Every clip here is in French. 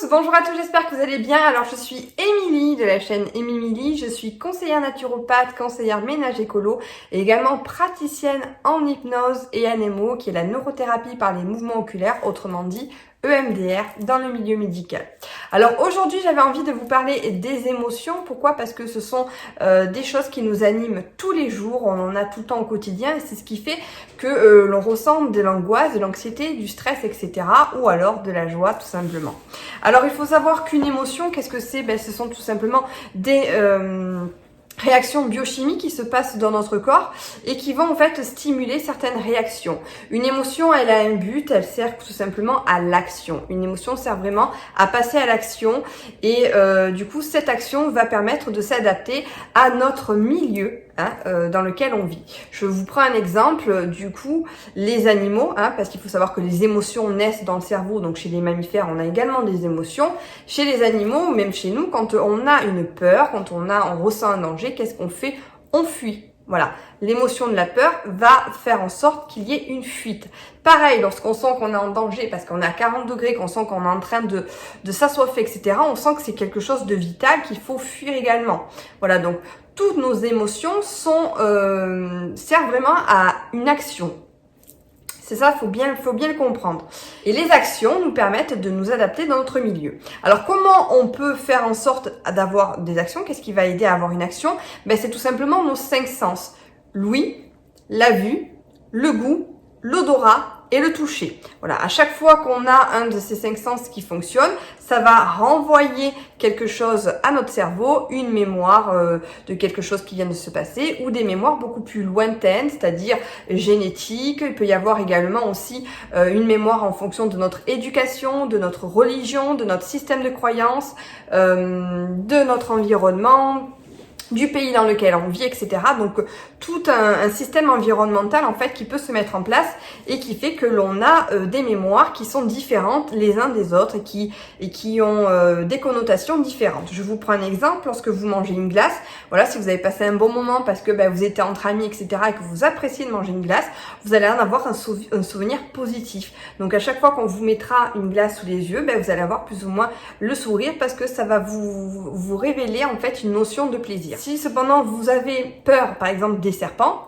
bonjour à tous, j'espère que vous allez bien. Alors je suis Émilie de la chaîne Émilie, je suis conseillère naturopathe, conseillère ménage écolo et également praticienne en hypnose et NMO qui est la neurothérapie par les mouvements oculaires, autrement dit EMDR dans le milieu médical. Alors aujourd'hui j'avais envie de vous parler des émotions. Pourquoi? Parce que ce sont des choses qui nous animent tous les jours, on en a tout le temps au quotidien et c'est ce qui fait que l'on ressent de l'angoisse, de l'anxiété, du stress, etc. ou alors de la joie tout simplement. Alors il faut savoir qu'une émotion, qu'est-ce que c'est? Ce sont tout simplement des réactions biochimiques qui se passent dans notre corps et qui vont en fait stimuler certaines réactions. Une émotion, elle a un but, elle sert tout simplement à l'action. Une émotion sert vraiment à passer à l'action et du coup cette action va permettre de s'adapter à notre milieu dans lequel on vit. Je vous prends un exemple, du coup, les animaux, parce qu'il faut savoir que les émotions naissent dans le cerveau, donc chez les mammifères, on a également des émotions. Chez les animaux, même chez nous, quand on a une peur, quand on ressent un danger, qu'est-ce qu'on fait? On fuit. Voilà, l'émotion de la peur va faire en sorte qu'il y ait une fuite. Pareil, lorsqu'on sent qu'on est en danger, parce qu'on est à 40 degrés, qu'on sent qu'on est en train de s'assoiffer, etc., on sent que c'est quelque chose de vital qu'il faut fuir également. Voilà, donc toutes nos émotions servent vraiment à une action. C'est ça, faut bien le comprendre. Et les actions nous permettent de nous adapter dans notre milieu. Alors comment on peut faire en sorte d'avoir des actions? Qu'est-ce qui va aider à avoir une action? C'est tout simplement nos 5 sens. L'ouïe, la vue, le goût, l'odorat et le toucher. Voilà, à chaque fois qu'on a un de ces 5 sens qui fonctionne, ça va renvoyer quelque chose à notre cerveau, une mémoire de quelque chose qui vient de se passer ou des mémoires beaucoup plus lointaines, c'est-à-dire génétiques. Il peut y avoir également aussi une mémoire en fonction de notre éducation, de notre religion, de notre système de croyances, de notre environnement, du pays dans lequel on vit, etc. Donc tout un système environnemental en fait qui peut se mettre en place et qui fait que l'on a des mémoires qui sont différentes les uns des autres et qui ont des connotations différentes. Je vous prends un exemple, lorsque vous mangez une glace, voilà, si vous avez passé un bon moment parce que vous étiez entre amis, etc. et que vous appréciez de manger une glace, vous allez en avoir un souvenir positif. Donc à chaque fois qu'on vous mettra une glace sous les yeux, vous allez avoir plus ou moins le sourire parce que ça va vous révéler en fait une notion de plaisir. Si cependant vous avez peur, par exemple, des serpents,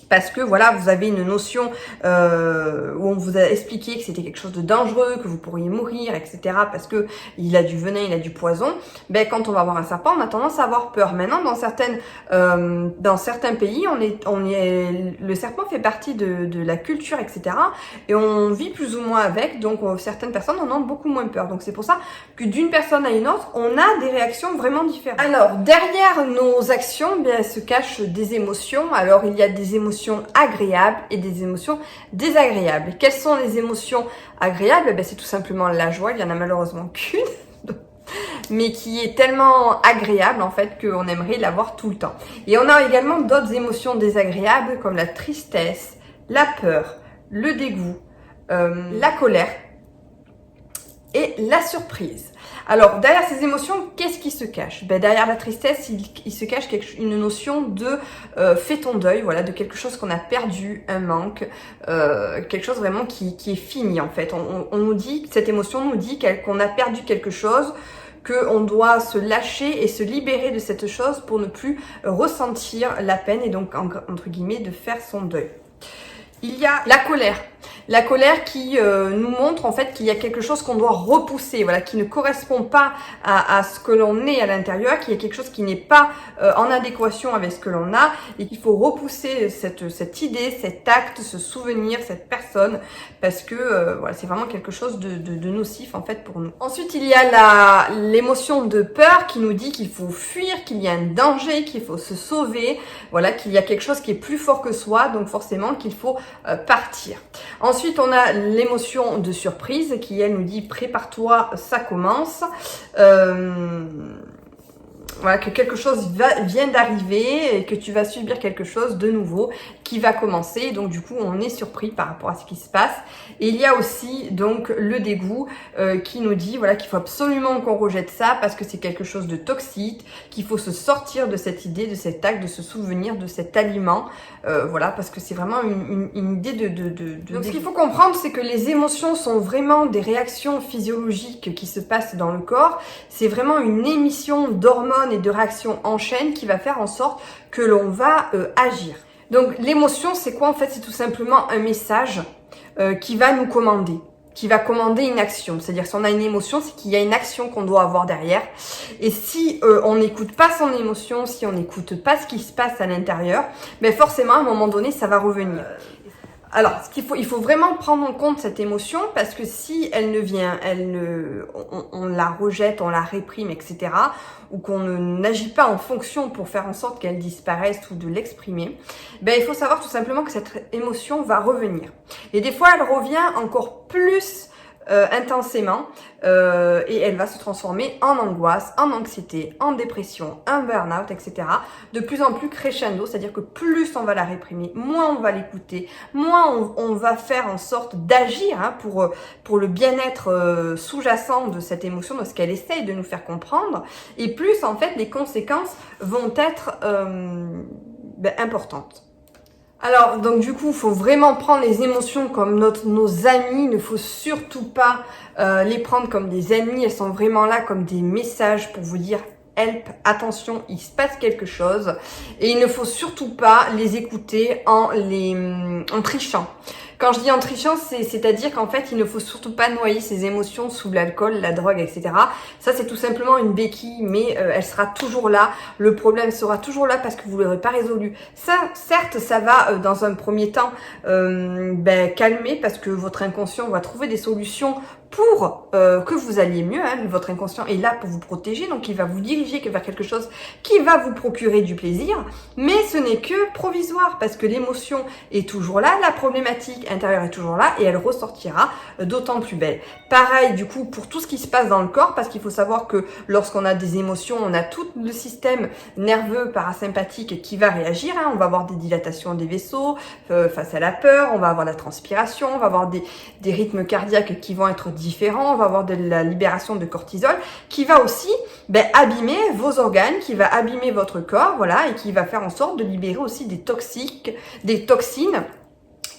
parce que voilà, vous avez une notion où on vous a expliqué que c'était quelque chose de dangereux, que vous pourriez mourir, etc. parce que il a du venin, il a du poison. Quand on va voir un serpent, on a tendance à avoir peur. Maintenant, dans certains pays, le serpent fait partie de la culture, etc. Et on vit plus ou moins avec. Donc certaines personnes en ont beaucoup moins peur. Donc c'est pour ça que d'une personne à une autre, on a des réactions vraiment différentes. Alors derrière nos actions, se cachent des émotions. Alors il y a des émotions agréables et des émotions désagréables. Quelles sont les émotions agréables? C'est tout simplement la joie. Il y en a malheureusement qu'une, mais qui est tellement agréable en fait qu'on aimerait l'avoir tout le temps. Et on a également d'autres émotions désagréables comme la tristesse, la peur, le dégoût, la colère et la surprise. Alors, derrière ces émotions, qu'est-ce qui se cache? Derrière la tristesse, il se cache une notion de fais ton deuil, voilà, de quelque chose qu'on a perdu, un manque, quelque chose vraiment qui est fini en fait. On nous dit, cette émotion nous dit qu'on a perdu quelque chose, qu'on doit se lâcher et se libérer de cette chose pour ne plus ressentir la peine et donc, entre guillemets, de faire son deuil. Il y a la colère. La colère qui nous montre en fait qu'il y a quelque chose qu'on doit repousser, voilà, qui ne correspond pas à ce que l'on est à l'intérieur, qu'il y a quelque chose qui n'est pas en adéquation avec ce que l'on a et qu'il faut repousser cette idée, cet acte, ce souvenir, cette personne parce que voilà, c'est vraiment quelque chose de nocif en fait pour nous. Ensuite, il y a l'émotion de peur qui nous dit qu'il faut fuir, qu'il y a un danger, qu'il faut se sauver, voilà, qu'il y a quelque chose qui est plus fort que soi, donc forcément qu'il faut partir. Ensuite, on a l'émotion de surprise qui, elle, nous dit « prépare-toi, ça commence ». Voilà, que quelque chose vient d'arriver et que tu vas subir quelque chose de nouveau qui va commencer. Donc du coup, on est surpris par rapport à ce qui se passe. Et il y a aussi donc le dégoût qui nous dit voilà qu'il faut absolument qu'on rejette ça parce que c'est quelque chose de toxique, qu'il faut se sortir de cette idée, de cet acte, de se souvenir de cet aliment. Voilà, parce que c'est vraiment une idée de... Donc ce qu'il faut comprendre, c'est que les émotions sont vraiment des réactions physiologiques qui se passent dans le corps. C'est vraiment une émission d'hormones et de réactions en chaîne qui va faire en sorte que l'on va agir. Donc l'émotion, c'est quoi en fait? C'est tout simplement un message qui va nous commander, qui va commander une action. C'est-à-dire si on a une émotion, c'est qu'il y a une action qu'on doit avoir derrière. Et si on n'écoute pas son émotion, si on n'écoute pas ce qui se passe à l'intérieur, ben forcément à un moment donné, ça va revenir. Alors, il faut vraiment prendre en compte cette émotion parce que si elle ne vient, on la rejette, on la réprime, etc., ou qu'on n'agit pas en fonction pour faire en sorte qu'elle disparaisse ou de l'exprimer, ben il faut savoir tout simplement que cette émotion va revenir. Et des fois, elle revient encore plus intensément et elle va se transformer en angoisse, en anxiété, en dépression, en burn-out, etc. De plus en plus crescendo, c'est-à-dire que plus on va la réprimer, moins on va l'écouter, moins on va faire en sorte d'agir pour le bien-être sous-jacent de cette émotion, de ce qu'elle essaye de nous faire comprendre, et plus en fait les conséquences vont être importantes. Alors, donc du coup, il faut vraiment prendre les émotions comme nos amis. Il ne faut surtout pas les prendre comme des ennemis. Elles sont vraiment là comme des messages pour vous dire « help, attention, il se passe quelque chose ». Et il ne faut surtout pas les écouter en trichant. Quand je dis en trichant, c'est-à-dire qu'en fait, il ne faut surtout pas noyer ses émotions sous l'alcool, la drogue, etc. Ça, c'est tout simplement une béquille, mais elle sera toujours là. Le problème sera toujours là parce que vous ne l'aurez pas résolu. Ça, certes, ça va, dans un premier temps, calmer parce que votre inconscient va trouver des solutions pour que vous alliez mieux. Votre inconscient est là pour vous protéger, donc il va vous diriger vers quelque chose qui va vous procurer du plaisir, mais ce n'est que provisoire parce que l'émotion est toujours là, la problématique intérieure est toujours là et elle ressortira d'autant plus belle. Pareil du coup pour tout ce qui se passe dans le corps, parce qu'il faut savoir que lorsqu'on a des émotions, on a tout le système nerveux parasympathique qui va réagir. On va avoir des dilatations des vaisseaux face à la peur, on va avoir la transpiration, on va avoir des rythmes cardiaques qui vont être différents, on va avoir de la libération de cortisol qui va aussi abîmer vos organes, qui va abîmer votre corps, voilà, et qui va faire en sorte de libérer aussi des toxines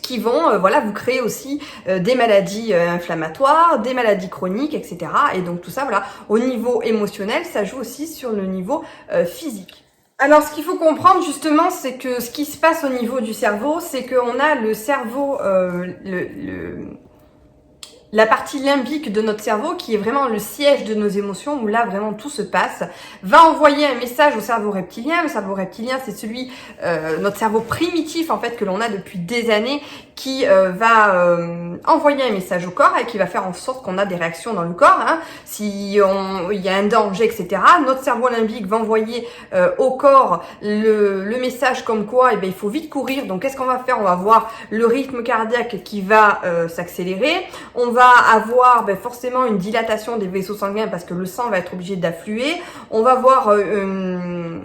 qui vont vous créer aussi des maladies inflammatoires, des maladies chroniques, etc. Et donc tout ça, voilà, au niveau émotionnel, ça joue aussi sur le niveau physique. Alors, ce qu'il faut comprendre justement, c'est que ce qui se passe au niveau du cerveau, c'est qu'on a le cerveau, la partie limbique de notre cerveau, qui est vraiment le siège de nos émotions, où là vraiment tout se passe, va envoyer un message au cerveau reptilien. Le cerveau reptilien, c'est celui, notre cerveau primitif en fait, que l'on a depuis des années, qui va envoyer un message au corps et qui va faire en sorte qu'on a des réactions dans le corps. Si il y a un danger, etc. Notre cerveau limbique va envoyer au corps le message comme quoi il faut vite courir. Donc qu'est-ce qu'on va faire? On va voir le rythme cardiaque qui va s'accélérer. On va avoir forcément une dilatation des vaisseaux sanguins parce que le sang va être obligé d'affluer. On va voir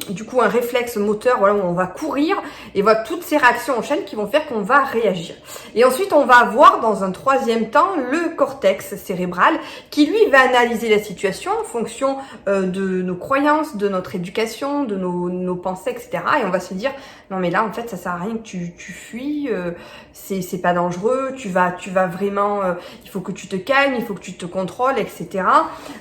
du coup un réflexe moteur, voilà, où on va courir, et voilà toutes ces réactions en chaîne qui vont faire qu'on va réagir. Et ensuite on va avoir dans un troisième temps le cortex cérébral qui lui va analyser la situation en fonction de nos croyances, de notre éducation, de nos pensées, etc. Et on va se dire non mais là en fait ça sert à rien que tu fuis, c'est pas dangereux, tu vas vraiment, il faut que tu te calmes, il faut que tu te contrôles, etc.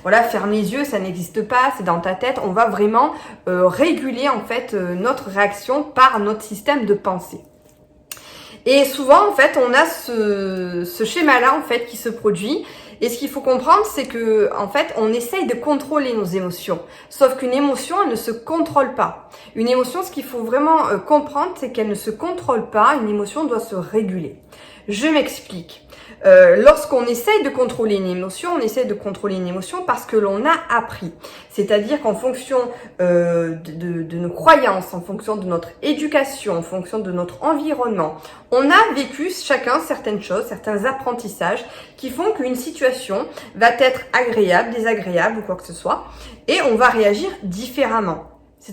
Voilà, ferme les yeux, ça n'existe pas, c'est dans ta tête. On va vraiment réguler en fait notre réaction par notre système de pensée. Et souvent, en fait, on a ce schéma-là, en fait, qui se produit. Et ce qu'il faut comprendre, c'est que, en fait, on essaye de contrôler nos émotions. Sauf qu'une émotion, elle ne se contrôle pas. Une émotion, ce qu'il faut vraiment comprendre, c'est qu'elle ne se contrôle pas. Une émotion doit se réguler. Je m'explique. Lorsqu'on essaye de contrôler une émotion, on essaye de contrôler une émotion parce que l'on a appris. C'est-à-dire qu'en fonction de nos croyances, en fonction de notre éducation, en fonction de notre environnement, on a vécu chacun certaines choses, certains apprentissages qui font qu'une situation va être agréable, désagréable ou quoi que ce soit, et on va réagir différemment.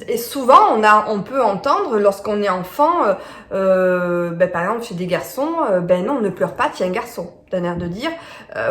Et souvent, on peut entendre lorsqu'on est enfant, par exemple chez des garçons, non, ne pleure pas, tu es un garçon. D'un air de dire,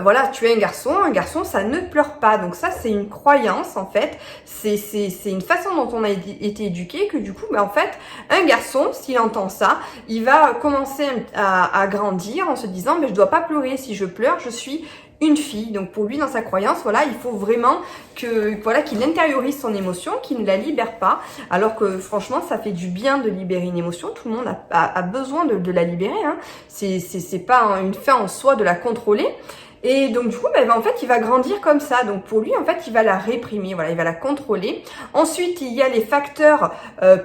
voilà, tu es un garçon, ça ne pleure pas. Donc ça, c'est une croyance en fait. C'est une façon dont on a été éduqué que du coup, en fait, un garçon, s'il entend ça, il va commencer à grandir en se disant, mais je dois pas pleurer. Si je pleure, je suis une fille. Donc pour lui, dans sa croyance, voilà, il faut vraiment qu'il intériorise son émotion, qu'il ne la libère pas. Alors que franchement, ça fait du bien de libérer une émotion. Tout le monde a besoin de la libérer. Hein. C'est pas une fin en soi de la contrôler. Et donc du coup, en fait, il va grandir comme ça. Donc pour lui, en fait, il va la réprimer, voilà, il va la contrôler. Ensuite, il y a les facteurs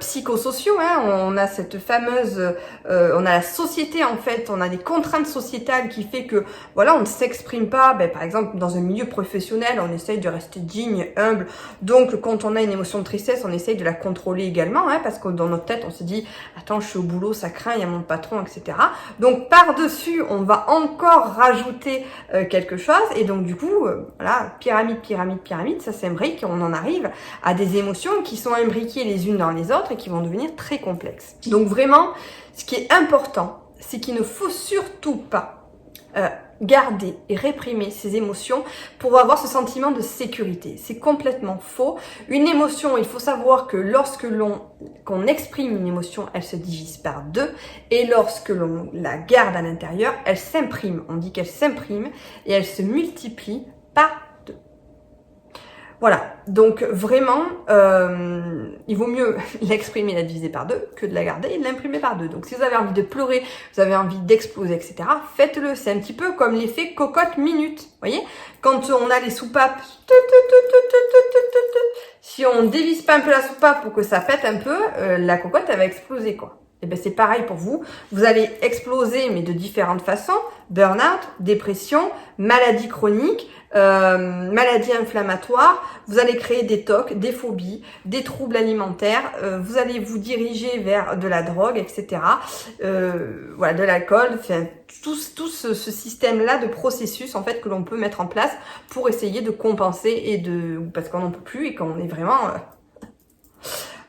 psychosociaux. Hein. On a cette fameuse, on a la société en fait, on a des contraintes sociétales qui fait que voilà, on ne s'exprime pas. Par exemple, dans un milieu professionnel, on essaye de rester digne, humble. Donc quand on a une émotion de tristesse, on essaye de la contrôler également, hein, parce que dans notre tête, on se dit, attends, je suis au boulot, ça craint, il y a mon patron, etc. Donc par-dessus, on va encore rajouter quelque chose, et donc du coup, voilà, pyramide, ça s'imbrique, et on en arrive à des émotions qui sont imbriquées les unes dans les autres et qui vont devenir très complexes. Donc vraiment, ce qui est important, c'est qu'il ne faut surtout pas garder et réprimer ses émotions pour avoir ce sentiment de sécurité. C'est complètement faux. Une émotion, il faut savoir que lorsque qu'on exprime une émotion, elle se divise par 2, et lorsque l'on la garde à l'intérieur, elle s'imprime. On dit qu'elle s'imprime et elle se multiplie par 2. Voilà, donc vraiment, il vaut mieux l'exprimer, la diviser par 2 que de la garder et de l'imprimer par 2. Donc si vous avez envie de pleurer, vous avez envie d'exploser, etc., faites-le. C'est un petit peu comme l'effet cocotte minute. Vous voyez, quand on a les soupapes, si on dévisse pas un peu la soupape pour que ça pète un peu, la cocotte, elle va exploser, quoi. Et c'est pareil pour vous. Vous allez exploser, mais de différentes façons. Burn-out, dépression, maladie chronique, maladie inflammatoire. Vous allez créer des TOC, des phobies, des troubles alimentaires. Vous allez vous diriger vers de la drogue, etc. Voilà, de l'alcool. Enfin, tout ce système-là de processus en fait que l'on peut mettre en place pour essayer de compenser parce qu'on n'en peut plus et qu'on est vraiment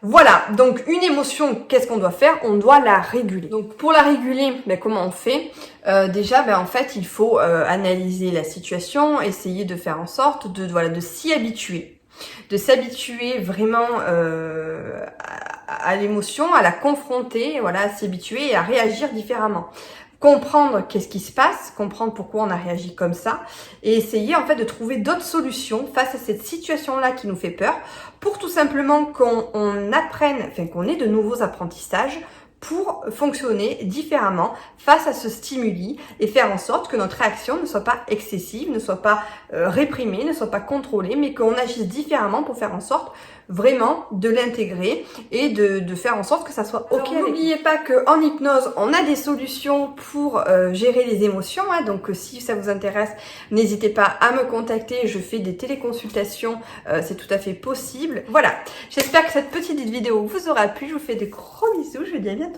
Voilà, donc une émotion, qu'est-ce qu'on doit faire? On doit la réguler. Donc pour la réguler, comment on fait? Déjà, en fait, il faut analyser la situation, essayer de faire en sorte de s'y habituer. De s'habituer vraiment à l'émotion, à la confronter, voilà, à s'y habituer et à réagir différemment. Comprendre qu'est-ce qui se passe, comprendre pourquoi on a réagi comme ça et essayer en fait de trouver d'autres solutions face à cette situation-là qui nous fait peur pour tout simplement qu'on apprenne, qu'on ait de nouveaux apprentissages pour fonctionner différemment face à ce stimuli et faire en sorte que notre réaction ne soit pas excessive, ne soit pas réprimée, ne soit pas contrôlée, mais qu'on agisse différemment pour faire en sorte vraiment de l'intégrer et de faire en sorte que ça soit ok. N'oubliez pas qu'en hypnose, on a des solutions pour gérer les émotions, hein, donc si ça vous intéresse, n'hésitez pas à me contacter, je fais des téléconsultations, c'est tout à fait possible. Voilà, j'espère que cette petite vidéo vous aura plu, je vous fais de gros bisous, je vous dis à bientôt.